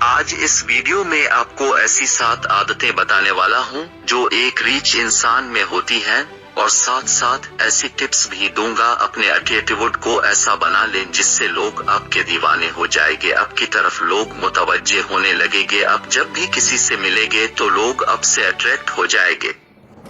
आज इस वीडियो में आपको ऐसी 7 आदतें बताने वाला हूँ जो एक रिच इंसान में होती हैं, और साथ साथ ऐसी टिप्स भी दूंगा अपने एटीट्यूड को ऐसा बना लें जिससे लोग आपके दीवाने हो जाएंगे, आपकी तरफ लोग मुतवज्जे होने लगेंगे। आप जब भी किसी से मिलेंगे तो लोग आपसे अट्रैक्ट हो जाएंगे।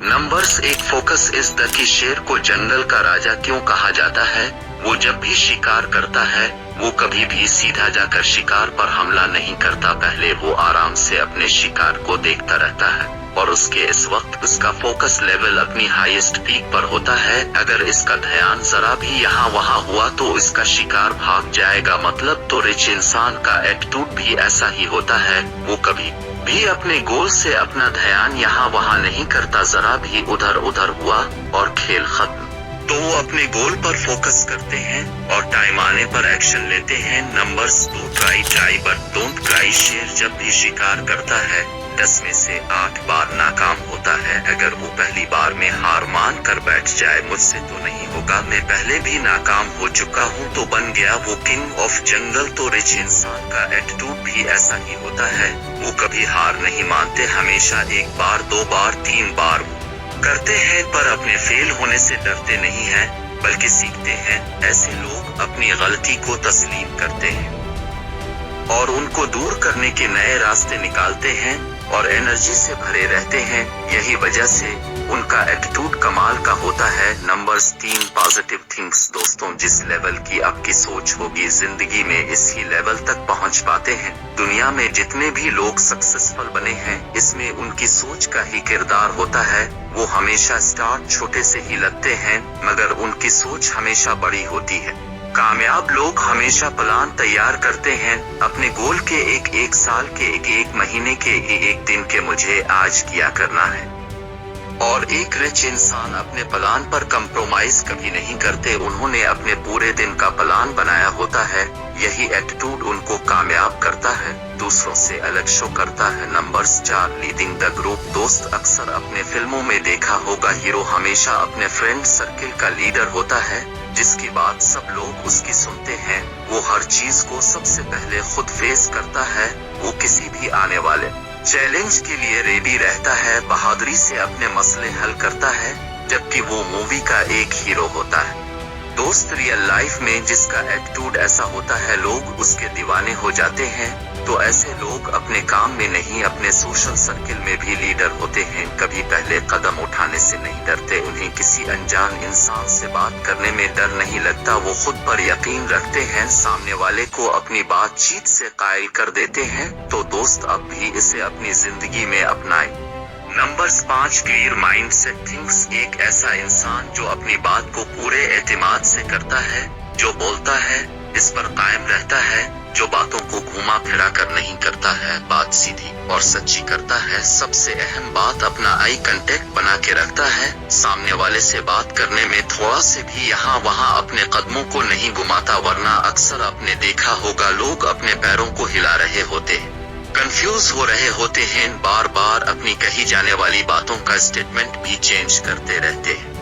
Numbers 1, focus is the key. शेर को जंगल का राजा क्यों कहा जाता है? वो जब भी शिकार करता है वो कभी भी सीधा जाकर शिकार पर हमला नहीं करता, पहले वो आराम से अपने शिकार को देखता रहता है और उसके इस वक्त उसका फोकस लेवल अपनी हाईएस्ट पीक पर होता है। अगर इसका ध्यान जरा भी यहाँ वहाँ हुआ तो इसका शिकार भाग जाएगा। मतलब तो रिच इंसान का एटीट्यूड भी ऐसा ही होता है, वो कभी भी अपने गोल से अपना ध्यान यहाँ वहाँ नहीं करता, जरा भी उधर उधर हुआ और खेल खत्म। तो वो अपने गोल पर फोकस करते हैं और टाइम आने पर एक्शन लेते हैं। Numbers 2, try but don't cry. शेर जब भी शिकार करता है 10 में से 8 बार नाकाम होता है। अगर वो पहली बार में हार मान कर बैठ जाए, मुझसे तो नहीं होगा, मैं पहले भी नाकाम हो चुका हूँ, तो बन गया वो किंग ऑफ जंगल। तो रिच इंसान का एटीट्यूड भी ऐसा ही होता है, वो कभी हार नहीं मानते, हमेशा 1 बार 2 बार 3 बार करते हैं, पर अपने फेल होने से डरते नहीं हैं बल्कि सीखते हैं। ऐसे लोग अपनी गलती को तस्लीम करते हैं और उनको दूर करने के नए रास्ते निकालते हैं और एनर्जी से भरे रहते हैं। यही वजह से उनका एटीट्यूड कमाल का होता है। Numbers 3, positive things. दोस्तों, जिस लेवल की आपकी सोच होगी जिंदगी में इसी लेवल तक पहुंच पाते हैं। दुनिया में जितने भी लोग सक्सेसफुल बने हैं इसमें उनकी सोच का ही किरदार होता है। वो हमेशा स्टार्ट छोटे से ही लगते हैं मगर उनकी सोच हमेशा बड़ी होती है। कामयाब लोग हमेशा प्लान तैयार करते हैं अपने गोल के, एक साल के, एक महीने के, एक दिन के, मुझे आज क्या करना है। और एक रिच इंसान अपने प्लान पर कंप्रोमाइज कभी नहीं करते, उन्होंने अपने पूरे दिन का प्लान बनाया होता है। यही एटीट्यूड उनको कामयाब करता है, दूसरों से अलग शो करता है। Numbers 4, leading the group. दोस्त, अक्सर अपने फिल्मों में देखा होगा हीरो हमेशा अपने फ्रेंड सर्किल का लीडर होता है, जिसकी बात सब लोग उसकी suनते हैं। वो हर चीज को सबसे पहले खुद फेस करता है, वो किसी भी आने वाले चैलेंज के लिए रेडी रहता है, बहादुरी से अपने मसले हल करता है, जबकि वो मूवी का एक हीरो होता है। दोस्त, रियल लाइफ में जिसका एटीट्यूड ऐसा होता है लोग उसके दीवाने हो जाते हैं। तो ऐसे लोग अपने काम में नहीं अपने सोशल सर्किल में भी लीडर होते हैं, कभी पहले कदम उठाने से नहीं डरते, उन्हें किसी अनजान इंसान से बात करने में डर नहीं लगता, वो खुद पर यकीन रखते हैं, सामने वाले को अपनी बातचीत से कायल कर देते हैं। तो दोस्त, अब भी इसे अपनी जिंदगी में अपनाएं। Numbers 5, clear mind set things. एक ऐसा इंसान जो अपनी बात को पूरे एतमाद से करता है, जो बोलता है इस पर कायम रहता है, जो बातों को घुमा फिरा कर नहीं करता है, बात सीधी और सच्ची करता है। सबसे अहम बात, अपना आई कांटेक्ट बना के रखता है, सामने वाले से बात करने में थोड़ा से भी यहाँ वहाँ अपने कदमों को नहीं घुमाता, वरना अक्सर आपने देखा होगा लोग अपने पैरों को हिला रहे होते हैं, कंफ्यूज हो रहे होते हैं, बार बार अपनी कही जाने वाली बातों का स्टेटमेंट भी चेंज करते रहते हैं।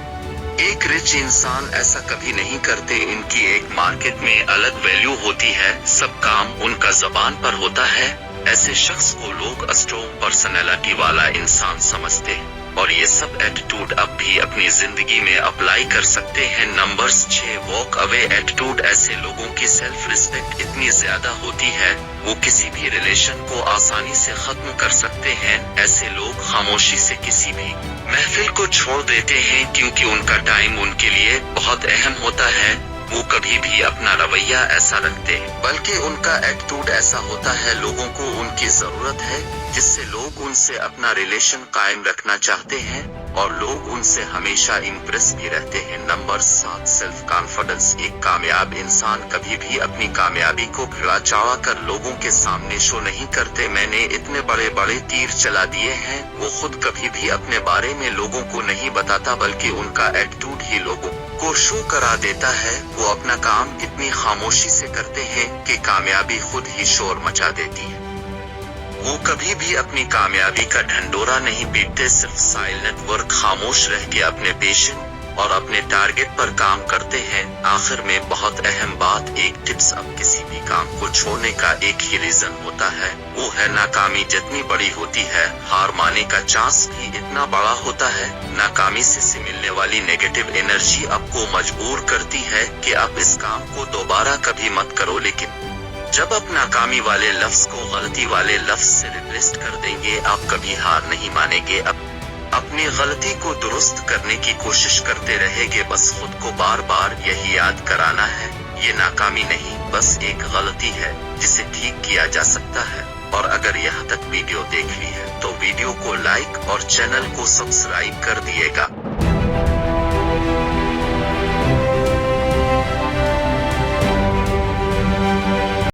एक रिच इंसान ऐसा कभी नहीं करते, इनकी एक मार्केट में अलग वैल्यू होती है, सब काम उनका जबान पर होता है। ऐसे शख्स को लोग स्ट्रॉन्ग पर्सनैलिटी वाला इंसान समझते हैं और ये सब एटीट्यूड अब भी अपनी जिंदगी में अप्लाई कर सकते हैं। Numbers 6, walk away attitude. ऐसे लोगों की सेल्फ रिस्पेक्ट इतनी ज्यादा होती है वो किसी भी रिलेशन को आसानी से खत्म कर सकते हैं। ऐसे लोग खामोशी से किसी भी महफिल को छोड़ देते हैं क्योंकि उनका टाइम उनके लिए बहुत अहम होता है। वो कभी भी अपना रवैया ऐसा रखते हैं, बल्कि उनका एटीट्यूड ऐसा होता है लोगों को उनकी जरूरत है, जिससे लोग उनसे अपना रिलेशन कायम रखना चाहते हैं और लोग उनसे हमेशा इम्प्रेस भी रहते हैं। Number 7, self confidence. एक कामयाब इंसान कभी भी अपनी कामयाबी को भिड़ा चढ़ा कर लोगों के सामने शो नहीं करते, मैंने इतने बड़े बड़े तीर चला दिए हैं, वो खुद कभी भी अपने बारे में लोगों को नहीं बताता, बल्कि उनका एटीट्यूड ही लोगों को शो करा देता है। वो अपना काम इतनी खामोशी से करते हैं कि कामयाबी खुद ही शोर मचा देती है। वो कभी भी अपनी कामयाबी का ढंढोरा नहीं पीटते, सिर्फ साइलेंट वर्क, खामोश रह के अपने पेशेंट और अपने टारगेट पर काम करते हैं। आखिर में बहुत अहम बात, एक टिप्स, अब किसी भी काम को छोड़ने का एक ही रीजन होता है, वो है नाकामी। जितनी बड़ी होती है, हार मानने का चांस भी इतना बड़ा होता है। नाकामी से मिलने वाली नेगेटिव एनर्जी आपको मजबूर करती है कि आप इस काम को दोबारा कभी मत करो। लेकिन जब आप नाकामी वाले लफ्ज को गलती वाले लफ्ज से रिप्लेस कर देंगे, आप कभी हार नहीं मानेंगे। अपनी गलती को दुरुस्त करने की कोशिश करते रहेंगे। बस खुद को बार बार यही याद कराना है, ये नाकामी नहीं, बस एक गलती है जिसे ठीक किया जा सकता है। और अगर यहाँ तक वीडियो देख ली है तो वीडियो को लाइक और चैनल को सब्सक्राइब कर दिएगा।